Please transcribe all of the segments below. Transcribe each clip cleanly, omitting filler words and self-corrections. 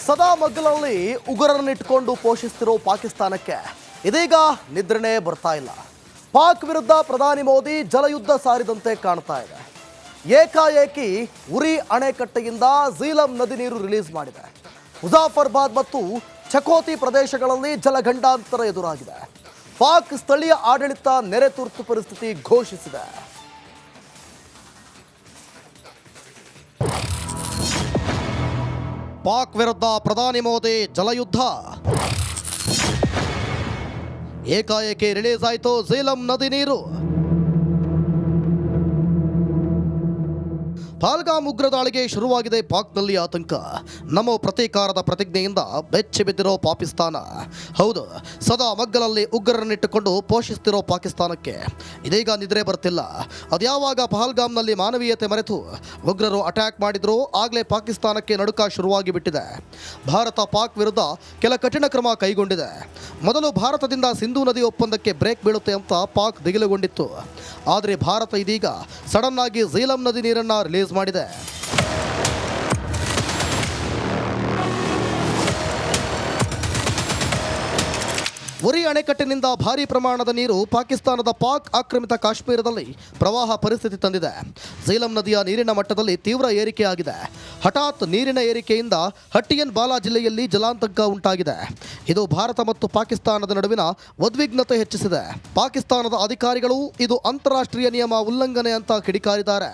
ಸದಾ ಮಗ್ಗಲಲ್ಲಿ ಉಗ್ರರನ್ನಿಟ್ಟುಕೊಂಡು ಪೋಷಿಸ್ತಿರೋ ಪಾಕಿಸ್ತಾನಕ್ಕೆ ಇದೀಗ ನಿದ್ರೆನೇ ಬರ್ತಾ ಇಲ್ಲ. ಪಾಕ್ ವಿರುದ್ಧ ಪ್ರಧಾನಿ ಮೋದಿ ಜಲಯುದ್ಧ ಸಾರಿದಂತೆ ಕಾಣ್ತಾ ಇದೆ. ಏಕಾಏಕಿ ಉರಿ ಅಣೆಕಟ್ಟೆಯಿಂದ ಝೀಲಂ ನದಿ ನೀರು ರಿಲೀಸ್ ಮಾಡಿದೆ. ಮುಜಾಫರ್ಬಾದ್ ಮತ್ತು ಚಕೋತಿ ಪ್ರದೇಶಗಳಲ್ಲಿ ಜಲಗಂಡಾಂತರ ಎದುರಾಗಿದೆ. ಪಾಕ್ ಸ್ಥಳೀಯ ಆಡಳಿತ ನೆರೆ ತುರ್ತು ಪರಿಸ್ಥಿತಿ ಘೋಷಿಸಿದೆ. ಪಾಕ್ ವಿರುದ್ಧ ಪ್ರಧಾನಿ ಮೋದಿ ಜಲಯುದ್ಧ. ಏಕಾಏಕಿ ರಿಲೀಸ್ ಆಯಿತು ಝೀಲಂ ನದಿ ನೀರು. ಪಹಲ್ಗಾಮ್ ಉಗ್ರ ದಾಳಿಗೆ ಶುರುವಾಗಿದೆ ಪಾಕ್ನಲ್ಲಿ ಆತಂಕ. ನಮೋ ಪ್ರತೀಕಾರದ ಪ್ರತಿಜ್ಞೆಯಿಂದ ಬೆಚ್ಚಿ ಬಿದ್ದಿರೋ ಪಾಕಿಸ್ತಾನ. ಹೌದು, ಸದಾ ಮಗ್ಗಲಲ್ಲಿ ಉಗ್ರರನ್ನಿಟ್ಟುಕೊಂಡು ಪೋಷಿಸ್ತಿರೋ ಪಾಕಿಸ್ತಾನಕ್ಕೆ ಇದೀಗ ನಿದ್ರೆ ಬರ್ತಿಲ್ಲ. ಅದ್ಯಾವಾಗ ಪಹಲ್ಗಾಮ್ನಲ್ಲಿ ಮಾನವೀಯತೆ ಮರೆತು ಉಗ್ರರು ಅಟ್ಯಾಕ್ ಮಾಡಿದ್ರು ಆಗಲೇ ಪಾಕಿಸ್ತಾನಕ್ಕೆ ನಡುಕ ಶುರುವಾಗಿ ಬಿಟ್ಟಿದೆ. ಭಾರತ ಪಾಕ್ ವಿರುದ್ಧ ಕೆಲ ಕಠಿಣ ಕ್ರಮ ಕೈಗೊಂಡಿದೆ. ಮೊದಲು ಭಾರತದಿಂದ ಸಿಂಧೂ ನದಿ ಒಪ್ಪಂದಕ್ಕೆ ಬ್ರೇಕ್ ಬೀಳುತ್ತೆ ಅಂತ ಪಾಕ್ ದಿಗಿಲುಗೊಂಡಿತ್ತು. ಆದರೆ ಭಾರತ ಇದೀಗ ಸಡನ್ ಆಗಿ ಝೀಲಂ ನದಿ ನೀರನ್ನು ರಿಲೀಸ್ ಮಾಡಿದೆ. ಉರಿ ಅಣೆಕಟ್ಟಿನಿಂದ ಭಾರೀ ಪ್ರಮಾಣದ ನೀರು ಪಾಕಿಸ್ತಾನದ ಪಾಕ್ ಆಕ್ರಮಿತ ಕಾಶ್ಮೀರದಲ್ಲಿ ಪ್ರವಾಹ ಪರಿಸ್ಥಿತಿ ತಂದಿದೆ. ಝೀಲಂ ನದಿಯ ನೀರಿನ ಮಟ್ಟದಲ್ಲಿ ತೀವ್ರ ಏರಿಕೆಯಾಗಿದೆ. ಹಠಾತ್ ನೀರಿನ ಏರಿಕೆಯಿಂದ ಹಟ್ಟಿಯನ್ ಬಾಲಾ ಜಿಲ್ಲೆಯಲ್ಲಿ ಜಲಾತಂಕ ಉಂಟಾಗಿದೆ. ಇದು ಭಾರತ ಮತ್ತು ಪಾಕಿಸ್ತಾನದ ನಡುವಿನ ಉದ್ವಿಗ್ನತೆ ಹೆಚ್ಚಿಸಿದೆ. ಪಾಕಿಸ್ತಾನದ ಅಧಿಕಾರಿಗಳು ಇದು ಅಂತಾರಾಷ್ಟ್ರೀಯ ನಿಯಮ ಉಲ್ಲಂಘನೆ ಅಂತ ಕಿಡಿಕಾರಿದ್ದಾರೆ.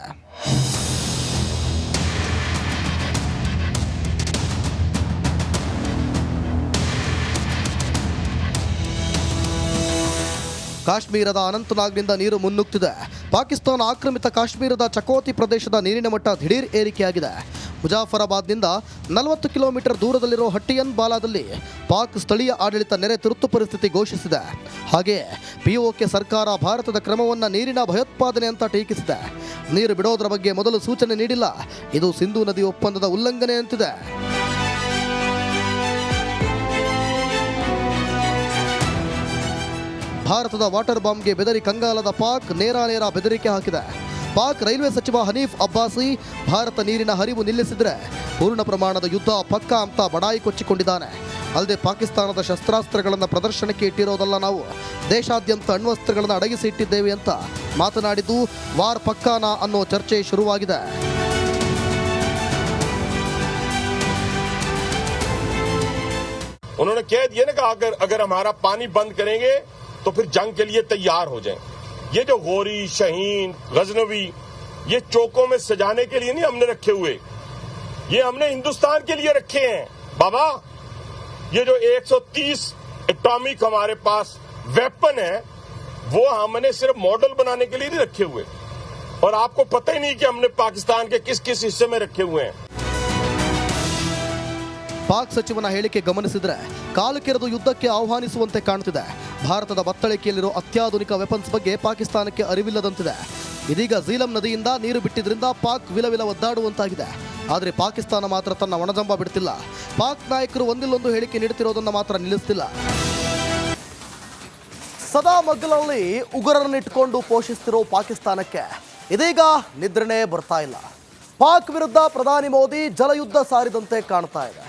ಕಾಶ್ಮೀರದ ಅನಂತನಾಗ್ನಿಂದ ನೀರು ಮುನ್ನುಗ್ತಿದೆ. ಪಾಕಿಸ್ತಾನ ಆಕ್ರಮಿತ ಕಾಶ್ಮೀರದ ಚಕೋತಿ ಪ್ರದೇಶದ ನೀರಿನ ಮಟ್ಟ ದಿಢೀರ್ ಏರಿಕೆಯಾಗಿದೆ. ಮುಜಾಫರಾಬಾದ್ನಿಂದ 40 ಕಿಲೋಮೀಟರ್ ದೂರದಲ್ಲಿರೋ ಹಟ್ಟಿಯನ್ ಬಾಲಾದಲ್ಲಿ ಪಾಕ್ ಸ್ಥಳೀಯ ಆಡಳಿತ ನೆರೆ ತುರ್ತು ಪರಿಸ್ಥಿತಿ ಘೋಷಿಸಿದೆ. ಹಾಗೆಯೇ ಪಿಒಕೆ ಸರ್ಕಾರ ಭಾರತದ ಕ್ರಮವನ್ನು ನೀರಿನ ಭಯೋತ್ಪಾದನೆ ಅಂತ ಟೀಕಿಸಿದೆ. ನೀರು ಬಿಡೋದರ ಬಗ್ಗೆ ಮೊದಲು ಸೂಚನೆ ನೀಡಿಲ್ಲ. ಇದು ಸಿಂಧೂ ನದಿ ಒಪ್ಪಂದದ ಉಲ್ಲಂಘನೆ ಅಂತಿದೆ. ಭಾರತದ ವಾಟರ್ ಬಾಂಬ್ಗೆ ಬೆದರಿ ಕಂಗಾಲದ ಪಾಕ್ ನೇರ ಬೆದರಿಕೆ ಹಾಕಿದೆ. ಪಾಕ್ ರೈಲ್ವೆ ಸಚಿವ ಹನೀಫ್ ಅಬ್ಬಾಸಿ ಭಾರತ ನೀರಿನ ಹರಿವು ನಿಲ್ಲಿಸಿದ್ರೆ ಪೂರ್ಣ ಪ್ರಮಾಣದ ಯುದ್ಧ ಪಕ್ಕಾ ಅಂತ ಬಡಾಯಿ ಕೊಚ್ಚಿಕೊಂಡಿದ್ದಾನೆ. ಅಲ್ಲದೆ ಪಾಕಿಸ್ತಾನದ ಶಸ್ತ್ರಾಸ್ತ್ರಗಳನ್ನು ಪ್ರದರ್ಶನಕ್ಕೆ ಇಟ್ಟಿರೋದಲ್ಲ, ನಾವು ದೇಶಾದ್ಯಂತ ಅಣ್ವಸ್ತ್ರಗಳನ್ನು ಅಡಗಿಸಿ ಇಟ್ಟಿದ್ದೇವೆ ಅಂತ ಮಾತನಾಡಿದ್ದು ವಾರ್ ಪಕ್ಕಾನಾ ಅನ್ನೋ ಚರ್ಚೆ ಶುರುವಾಗಿದೆ. उन्होंने कह दिया ना कि अगर हमारा पानी बंद करेंगे तो फिर जंग के लिए तैयार हो जाएं। ये जो गोरी, शहीन, गजनवी, ये चौकों में सजाने के लिए नहीं हमने रखे हुए, ये हमने हिंदुस्तान के लिए रखे हैं बाबा। ये जो 130 एटॉमिक हमारे पास वेपन है वो हमने सिर्फ मॉडल बनाने के लिए नहीं रखे हुए, और आपको पता ही नहीं कि हमने पाकिस्तान के किस किस हिस्से में रखे हुए हैं। ಪಾಕ್ ಸಚಿವನ ಹೇಳಿಕೆ ಗಮನಿಸಿದರೆ ಕಾಲು ಕೆರೆದು ಯುದ್ಧಕ್ಕೆ ಆಹ್ವಾನಿಸುವಂತೆ ಕಾಣುತ್ತಿದೆ. ಭಾರತದ ಬತ್ತಳಿಕೆಯಲ್ಲಿರೋ ಅತ್ಯಾಧುನಿಕ ವೆಪನ್ಸ್ ಬಗ್ಗೆ ಪಾಕಿಸ್ತಾನಕ್ಕೆ ಅರಿವಿಲ್ಲದಂತಿದೆ. ಇದೀಗ ಝೀಲಂ ನದಿಯಿಂದ ನೀರು ಬಿಟ್ಟಿದ್ರಿಂದ ಪಾಕ್ ವಿಲವಿಲ ಒದ್ದಾಡುವಂತಾಗಿದೆ. ಆದರೆ ಪಾಕಿಸ್ತಾನ ಮಾತ್ರ ತನ್ನ ಒಣಜಂಬ ಬಿಡ್ತಿಲ್ಲ. ಪಾಕ್ ನಾಯಕರು ಒಂದಿಲ್ಲೊಂದು ಹೇಳಿಕೆ ನೀಡುತ್ತಿರೋದನ್ನು ಮಾತ್ರ ನಿಲ್ಲಿಸ್ತಿಲ್ಲ. ಸದಾ ಮಗ್ಗಲಲ್ಲಿ ಉಗ್ರರನ್ನಿಟ್ಟುಕೊಂಡು ಪೋಷಿಸ್ತಿರೋ ಪಾಕಿಸ್ತಾನಕ್ಕೆ ಇದೀಗ ನಿದ್ರೆನೇ ಬರ್ತಾ ಇಲ್ಲ. ಪಾಕ್ ವಿರುದ್ಧ ಪ್ರಧಾನಿ ಮೋದಿ ಜಲಯುದ್ಧ ಸಾರಿದಂತೆ ಕಾಣ್ತಾ ಇದೆ.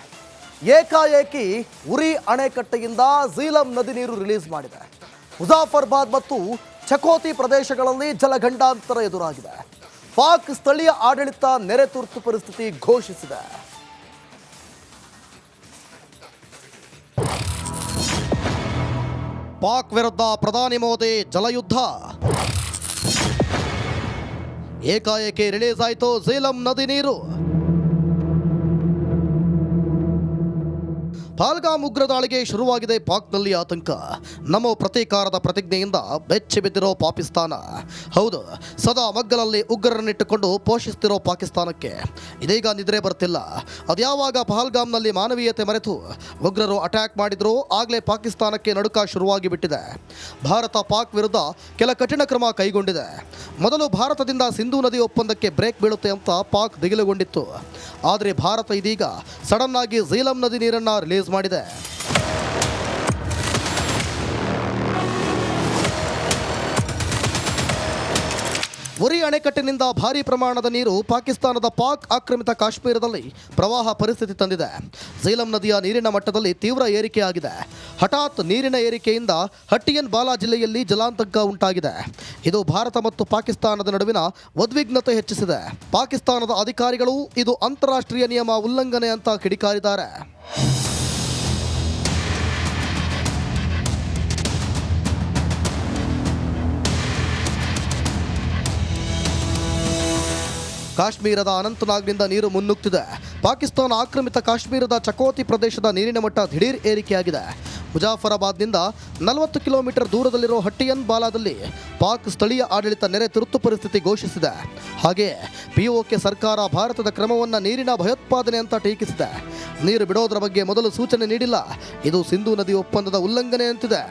ಏಕಾಏಕಿ ಉರಿ ಅಣೆಕಟ್ಟೆಯಿಂದ ಝೀಲಂ ನದಿ ನೀರು ರಿಲೀಸ್ ಮಾಡಿದೆ. ಮುಜಾಫರ್ಬಾದ್ ಮತ್ತು ಚಕೋತಿ ಪ್ರದೇಶಗಳಲ್ಲಿ ಜಲಗಂಡಾಂತರ ಎದುರಾಗಿದೆ. ಪಾಕ್ ಸ್ಥಳೀಯ ಆಡಳಿತ ನೆರೆ ತುರ್ತು ಪರಿಸ್ಥಿತಿ ಘೋಷಿಸಿದೆ. ಪಾಕ್ ವಿರುದ್ಧ ಪ್ರಧಾನಿ ಮೋದಿ ಜಲಯುದ್ಧ. ಏಕಾಏಕಿ ರಿಲೀಸ್ ಆಯಿತು ಝೀಲಂ ನದಿ ನೀರು. ಪಹಲ್ಗಾಮ್ ಉಗ್ರ ದಾಳಿಗೆ ಶುರುವಾಗಿದೆ ಪಾಕ್ನಲ್ಲಿ ಆತಂಕ. ನಮೋ ಪ್ರತೀಕಾರದ ಪ್ರತಿಜ್ಞೆಯಿಂದ ಬೆಚ್ಚಿ ಬಿದ್ದಿರೋ ಪಾಕಿಸ್ತಾನ. ಹೌದು, ಸದಾ ಮಗ್ಗಲಲ್ಲಿ ಉಗ್ರರನ್ನಿಟ್ಟುಕೊಂಡು ಪೋಷಿಸ್ತಿರೋ ಪಾಕಿಸ್ತಾನಕ್ಕೆ ಇದೀಗ ನಿದ್ರೆ ಬರ್ತಿಲ್ಲ. ಅದ್ಯಾವಾಗ ಪಹಲ್ಗಾಮ್ನಲ್ಲಿ ಮಾನವೀಯತೆ ಮರೆತು ಉಗ್ರರು ಅಟ್ಯಾಕ್ ಮಾಡಿದ್ರು ಆಗಲೇ ಪಾಕಿಸ್ತಾನಕ್ಕೆ ನಡುಕ ಶುರುವಾಗಿ ಬಿಟ್ಟಿದೆ. ಭಾರತ ಪಾಕ್ ವಿರುದ್ಧ ಕೆಲ ಕಠಿಣ ಕ್ರಮ ಕೈಗೊಂಡಿದೆ. ಮೊದಲು ಭಾರತದಿಂದ ಸಿಂಧೂ ನದಿ ಒಪ್ಪಂದಕ್ಕೆ ಬ್ರೇಕ್ ಬೀಳುತ್ತೆ ಅಂತ ಪಾಕ್ ದಿಗಿಲುಗೊಂಡಿತ್ತು. ಆದರೆ ಭಾರತ ಇದೀಗ ಸಡನ್ ಆಗಿ ಝೀಲಂ ನದಿ ನೀರನ್ನು ರಿಲೀಸ್ ಮಾಡಿದೆ. ಉರಿ ಅಣೆಕಟ್ಟಿನಿಂದ ಭಾರೀ ಪ್ರಮಾಣದ ನೀರು ಪಾಕಿಸ್ತಾನದ ಪಾಕ್ ಆಕ್ರಮಿತ ಕಾಶ್ಮೀರದಲ್ಲಿ ಪ್ರವಾಹ ಪರಿಸ್ಥಿತಿ ತಂದಿದೆ. ಝೀಲಂ ನದಿಯ ನೀರಿನ ಮಟ್ಟದಲ್ಲಿ ತೀವ್ರ ಏರಿಕೆಯಾಗಿದೆ. ಹಠಾತ್ ನೀರಿನ ಏರಿಕೆಯಿಂದ ಹಟ್ಟಿಯನ್ ಬಾಲಾ ಜಿಲ್ಲೆಯಲ್ಲಿ ಜಲಾಂತಕ ಉಂಟಾಗಿದೆ. ಇದು ಭಾರತ ಮತ್ತು ಪಾಕಿಸ್ತಾನದ ನಡುವಿನ ಉದ್ವಿಗ್ನತೆ ಹೆಚ್ಚಿಸಿದೆ. ಪಾಕಿಸ್ತಾನದ ಅಧಿಕಾರಿಗಳು ಇದು ಅಂತಾರಾಷ್ಟ್ರೀಯ ನಿಯಮ ಉಲ್ಲಂಘನೆ ಅಂತ ಕಿಡಿಕಾರಿದ್ದಾರೆ. ಕಾಶ್ಮೀರದ ಅನಂತನಾಗ್ನಿಂದ ನೀರು ಮುನ್ನುಗ್ತಿದೆ. ಪಾಕಿಸ್ತಾನ ಆಕ್ರಮಿತ ಕಾಶ್ಮೀರದ ಚಕೋತಿ ಪ್ರದೇಶದ ನೀರಿನ ಮಟ್ಟ ದಿಢೀರ್ ಏರಿಕೆಯಾಗಿದೆ. ಮುಜಾಫರಾಬಾದ್ನಿಂದ 40 ಕಿಲೋಮೀಟರ್ ದೂರದಲ್ಲಿರೋ ಹಟ್ಟಿಯನ್ ಬಾಲಾದಲ್ಲಿ ಪಾಕ್ ಸ್ಥಳೀಯ ಆಡಳಿತ ನೆರೆ ತುರ್ತು ಪರಿಸ್ಥಿತಿ ಘೋಷಿಸಿದೆ. ಹಾಗೆಯೇ ಪಿಒಕೆ ಸರ್ಕಾರ ಭಾರತದ ಕ್ರಮವನ್ನು ನೀರಿನ ಭಯೋತ್ಪಾದನೆ ಅಂತ ಟೀಕಿಸಿದೆ. ನೀರು ಬಿಡೋದರ ಬಗ್ಗೆ ಮೊದಲು ಸೂಚನೆ ನೀಡಿಲ್ಲ. ಇದು ಸಿಂಧೂ ನದಿ ಒಪ್ಪಂದದ ಉಲ್ಲಂಘನೆ ಅಂತಿದೆ.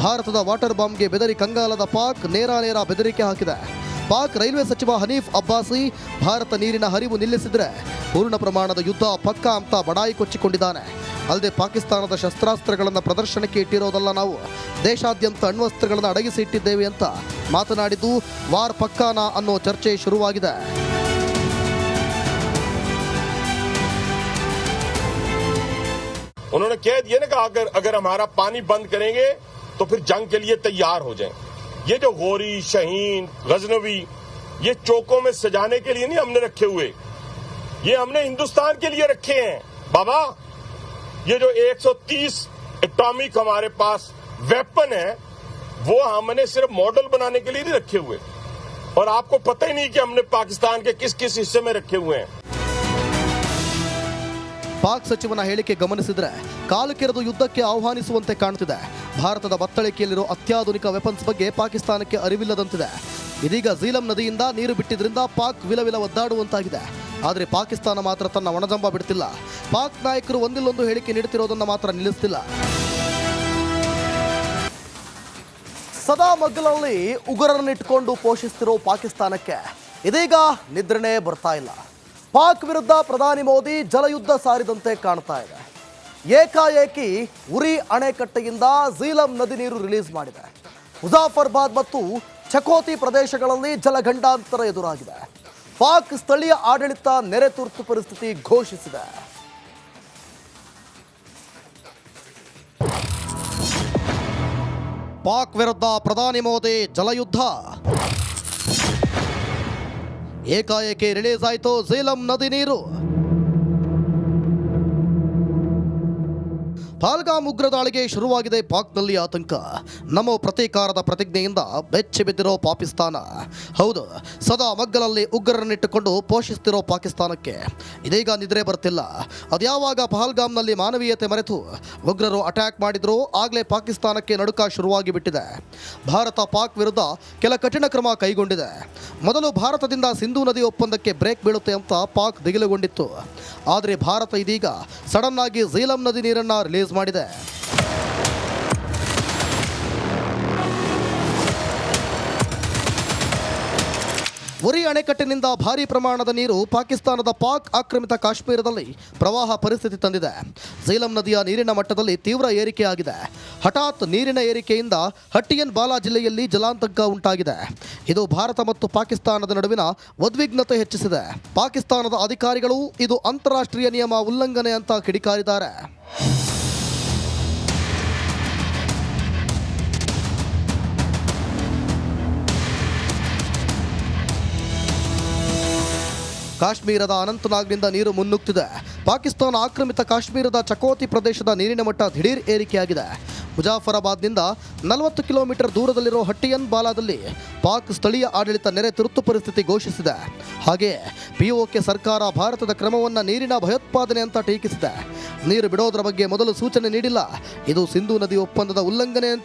ಭಾರತದ ವಾಟರ್ ಬಾಂಬ್ಗೆ ಬೆದರಿ ಕಂಗಾಲದ ಪಾಕ್ ನೇರ ಬೆದರಿಕೆ ಹಾಕಿದೆ. ಪಾಕ್ ರೈಲ್ವೆ ಸಚಿವ ಹನೀಫ್ ಅಬ್ಬಾಸಿ ಭಾರತ ನೀರಿನ ಹರಿವು ನಿಲ್ಲಿಸಿದರೆ ಪೂರ್ಣ ಪ್ರಮಾಣದ ಯುದ್ಧ ಪಕ್ಕಾ ಅಂತ ಬಡಾಯಿ ಕೊಚ್ಚಿಕೊಂಡಿದ್ದಾನೆ. ಅಲ್ಲದೆ ಪಾಕಿಸ್ತಾನದ ಶಸ್ತ್ರಾಸ್ತ್ರಗಳನ್ನು ಪ್ರದರ್ಶನಕ್ಕೆ ಇಟ್ಟಿರೋದಲ್ಲ, ನಾವು ದೇಶಾದ್ಯಂತ ಅಣ್ವಸ್ತ್ರಗಳನ್ನು ಅಡಗಿಸಿ ಇಟ್ಟಿದ್ದೇವೆ ಅಂತ ಮಾತನಾಡಿದ್ದು ವಾರ್ ಪಕ್ಕಾನಾ ಅನ್ನೋ ಚರ್ಚೆ ಶುರುವಾಗಿದೆ. उन्होंने कह दिया ना कि अगर हमारा पानी बंद करेंगे तो फिर जंग के लिए तैयार हो जाएं। ये जो गोरी, शहीन, गजनवी, ये चौकों में सजाने के लिए नहीं हमने रखे हुए, ये हमने हिंदुस्तान के लिए रखे हैं बाबा। ये जो 130 एटॉमिक हमारे पास वेपन है वो हमने सिर्फ मॉडल बनाने के लिए नहीं रखे हुए, और आपको पता ही नहीं कि हमने पाकिस्तान के किस किस हिस्से में रखे हुए हैं। ಪಾಕ್ ಸಚಿವನ ಹೇಳಿಕೆ ಗಮನಿಸಿದರೆ ಕಾಲು ಕೆರೆದು ಯುದ್ಧಕ್ಕೆ ಆಹ್ವಾನಿಸುವಂತೆ ಕಾಣುತ್ತಿದೆ. ಭಾರತದ ಬತ್ತಳಿಕೆಯಲ್ಲಿರೋ ಅತ್ಯಾಧುನಿಕ ವೆಪನ್ಸ್ ಬಗ್ಗೆ ಪಾಕಿಸ್ತಾನಕ್ಕೆ ಅರಿವಿಲ್ಲದಂತಿದೆ. ಇದೀಗ ಝೀಲಂ ನದಿಯಿಂದ ನೀರು ಬಿಟ್ಟಿದ್ರಿಂದ ಪಾಕ್ ವಿಲವಿಲ ಒದ್ದಾಡುವಂತಾಗಿದೆ. ಆದರೆ ಪಾಕಿಸ್ತಾನ ಮಾತ್ರ ತನ್ನ ಒಣಜಂಬ ಬಿಡ್ತಿಲ್ಲ. ಪಾಕ್ ನಾಯಕರು ಒಂದಿಲ್ಲೊಂದು ಹೇಳಿಕೆ ನೀಡುತ್ತಿರೋದನ್ನು ಮಾತ್ರ ನಿಲ್ಲಿಸ್ತಿಲ್ಲ. ಸದಾ ಮಗ್ಗಲಲ್ಲಿ ಉಗ್ರರನ್ನಿಟ್ಟುಕೊಂಡು ಪೋಷಿಸ್ತಿರೋ ಪಾಕಿಸ್ತಾನಕ್ಕೆ ಇದೀಗ ನಿದ್ರೆನೇ ಬರ್ತಾ ಇಲ್ಲ. ಪಾಕ್ ವಿರುದ್ಧ ಪ್ರಧಾನಿ ಮೋದಿ ಜಲಯುದ್ಧ ಸಾರಿದಂತೆ ಕಾಣ್ತಾ ಇದೆ. ಏಕಾಏಕಿ ಉರಿ ಅಣೆಕಟ್ಟೆಯಿಂದ ಝೀಲಂ ನದಿ ನೀರು ರಿಲೀಸ್ ಮಾಡಿದೆ. ಮುಜಾಫರ್ಬಾದ್ ಮತ್ತು ಚಕೋತಿ ಪ್ರದೇಶಗಳಲ್ಲಿ ಜಲಗಂಡಾಂತರ ಎದುರಾಗಿದೆ. ಪಾಕ್ ಸ್ಥಳೀಯ ಆಡಳಿತ ನೆರೆ ತುರ್ತು ಪರಿಸ್ಥಿತಿ ಘೋಷಿಸಿದೆ. ಪಾಕ್ ವಿರುದ್ಧ ಪ್ರಧಾನಿ ಮೋದಿ ಜಲಯುದ್ಧ. ಏಕಾಏಕಿ ರಿಲೀಸ್ ಆಯಿತು ಝೀಲಂ ನದಿ ನೀರು. ಪಹಲ್ಗಾಮ್ ಉಗ್ರ ದಾಳಿಗೆ ಶುರುವಾಗಿದೆ ಪಾಕ್ನಲ್ಲಿ ಆತಂಕ. ನಮೋ ಪ್ರತೀಕಾರದ ಪ್ರತಿಜ್ಞೆಯಿಂದ ಬೆಚ್ಚಿ ಬಿದ್ದಿರೋ ಪಾಕಿಸ್ತಾನ. ಹೌದು, ಸದಾ ಮಗ್ಗಲಲ್ಲಿ ಉಗ್ರರನ್ನಿಟ್ಟುಕೊಂಡು ಪೋಷಿಸ್ತಿರೋ ಪಾಕಿಸ್ತಾನಕ್ಕೆ ಇದೀಗ ನಿದ್ರೆ ಬರ್ತಿಲ್ಲ. ಅದ್ಯಾವಾಗ ಪಹಲ್ಗಾಮ್ನಲ್ಲಿ ಮಾನವೀಯತೆ ಮರೆತು ಉಗ್ರರು ಅಟ್ಯಾಕ್ ಮಾಡಿದ್ರು ಆಗಲೇ ಪಾಕಿಸ್ತಾನಕ್ಕೆ ನಡುಕ ಶುರುವಾಗಿ ಬಿಟ್ಟಿದೆ. ಭಾರತ ಪಾಕ್ ವಿರುದ್ಧ ಕೆಲ ಕಠಿಣ ಕ್ರಮ ಕೈಗೊಂಡಿದೆ. ಮೊದಲು ಭಾರತದಿಂದ ಸಿಂಧೂ ನದಿ ಒಪ್ಪಂದಕ್ಕೆ ಬ್ರೇಕ್ ಬೀಳುತ್ತೆ ಅಂತ ಪಾಕ್ ದಿಗಿಲುಗೊಂಡಿತ್ತು. ಆದರೆ ಭಾರತ ಇದೀಗ ಸಡನ್ ಆಗಿ ಝೀಲಂ ನದಿ ನೀರನ್ನು ರಿಲೀಸ್ ಮಾಡಿದೆ. ಉರಿ ಅಣೆಕಟ್ಟಿನಿಂದ ಭಾರೀ ಪ್ರಮಾಣದ ನೀರು ಪಾಕಿಸ್ತಾನದ ಪಾಕ್ ಆಕ್ರಮಿತ ಕಾಶ್ಮೀರದಲ್ಲಿ ಪ್ರವಾಹ ಪರಿಸ್ಥಿತಿ ತಂದಿದೆ. ಝೀಲಂ ನದಿಯ ನೀರಿನ ಮಟ್ಟದಲ್ಲಿ ತೀವ್ರ ಏರಿಕೆಯಾಗಿದೆ. ಹಠಾತ್ ನೀರಿನ ಏರಿಕೆಯಿಂದ ಹಟ್ಟಿಯನ್ ಬಾಲಾ ಜಿಲ್ಲೆಯಲ್ಲಿ ಜಲಾಂತಕ ಉಂಟಾಗಿದೆ. ಇದು ಭಾರತ ಮತ್ತು ಪಾಕಿಸ್ತಾನದ ನಡುವಿನ ಉದ್ವಿಗ್ನತೆ ಹೆಚ್ಚಿಸಿದೆ. ಪಾಕಿಸ್ತಾನದ ಅಧಿಕಾರಿಗಳು ಇದು ಅಂತಾರಾಷ್ಟ್ರೀಯ ನಿಯಮ ಉಲ್ಲಂಘನೆ ಅಂತ ಕಿಡಿಕಾರಿದ್ದಾರೆ. ಕಾಶ್ಮೀರದ ಅನಂತನಾಗ್ನಿಂದ ನೀರು ಮುನ್ನುಗ್ತಿದೆ. ಪಾಕಿಸ್ತಾನ ಆಕ್ರಮಿತ ಕಾಶ್ಮೀರದ ಚಕೋತಿ ಪ್ರದೇಶದ ನೀರಿನ ಮಟ್ಟ ದಿಢೀರ್ ಏರಿಕೆಯಾಗಿದೆ. ಮುಜಾಫರಾಬಾದ್ನಿಂದ 40 ಕಿಲೋಮೀಟರ್ ದೂರದಲ್ಲಿರೋ ಹಟ್ಟಿಯನ್ ಬಾಲಾದಲ್ಲಿ ಪಾಕ್ ಸ್ಥಳೀಯ ಆಡಳಿತ ನೆರೆ ತುರ್ತು ಪರಿಸ್ಥಿತಿ ಘೋಷಿಸಿದೆ. ಹಾಗೆಯೇ ಪಿಒಕೆ ಸರ್ಕಾರ ಭಾರತದ ಕ್ರಮವನ್ನು ನೀರಿನ ಭಯೋತ್ಪಾದನೆ ಅಂತ ಟೀಕಿಸಿದೆ. ನೀರು ಬಿಡೋದರ ಬಗ್ಗೆ ಮೊದಲು ಸೂಚನೆ ನೀಡಿಲ್ಲ. ಇದು ಸಿಂಧೂ ನದಿ ಒಪ್ಪಂದದ ಉಲ್ಲಂಘನೆ